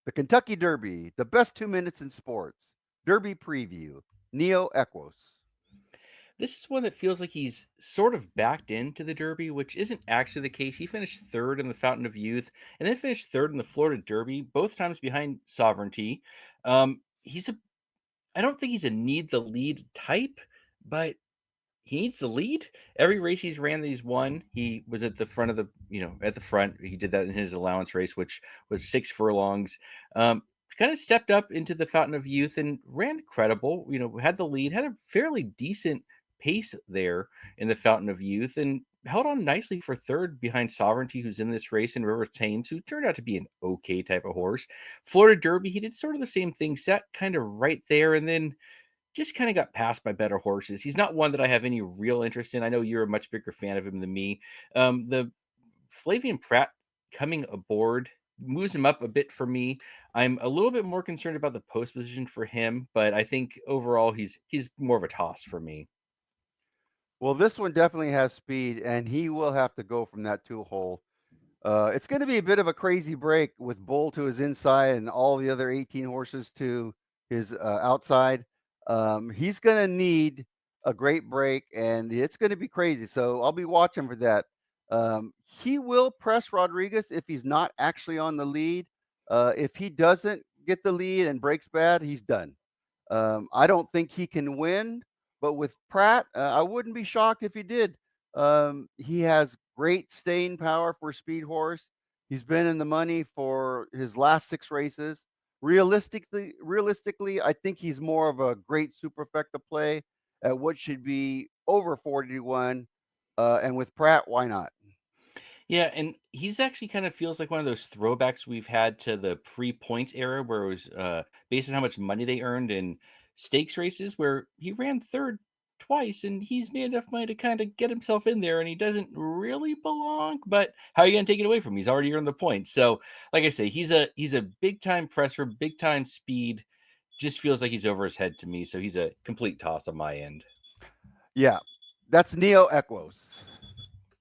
The Kentucky Derby, the best 2 minutes in sports. Derby preview. Neoequos. This is one that feels like he's sort of backed into the Derby, which isn't actually the case. He finished third in the Fountain of Youth and then finished third in the Florida Derby, both times behind Sovereignty. He's a I don't think he's a need the lead type, but he needs to lead. Every race he's ran that he's won, he was at the front of at the front. He did that in his allowance race, which was 6 furlongs. Um, kind of stepped up into the Fountain of Youth and ran credible. Had the lead, had a fairly decent pace there in the Fountain of Youth, and held on nicely for third behind Sovereignty, who's in this race, and River Thames, who turned out to be an okay type of horse. Florida Derby, he did sort of the same thing, sat kind of right there, and then just kind of got passed by better horses. He's not one that I have any real interest in. I know you're a much bigger fan of him than me. The Flavian Pratt coming aboard moves him up a bit for me. I'm a little bit more concerned about the post position for him, but I think overall he's more of a toss for me. Well, this one definitely has speed, and he will have to go from that two hole. It's going to be a bit of a crazy break with Bull to his inside and all the other 18 horses to his outside. He's going to need a great break, and it's going to be crazy. So I'll be watching for that. He will press Rodriguez if he's not actually on the lead. If he doesn't get the lead and breaks bad, he's done. I don't think he can win, but with Pratt, I wouldn't be shocked if he did. He has great staying power for a speed horse. He's been in the money for his last 6 races. Realistically, I think he's more of a great superfecta play at what should be over 40-1. And with Pratt, why not? Yeah, and he's actually kind of feels like one of those throwbacks we've had to the pre-points era, where it was based on how much money they earned in stakes races, where he ran third twice, and he's made enough money to kind of get himself in there, and he doesn't really belong. But how are you going to take it away from him? He's already earned the points. So, like I say, he's a big time presser, big time speed. Just feels like he's over his head to me. So he's a complete toss on my end. Yeah, that's Neo Equos.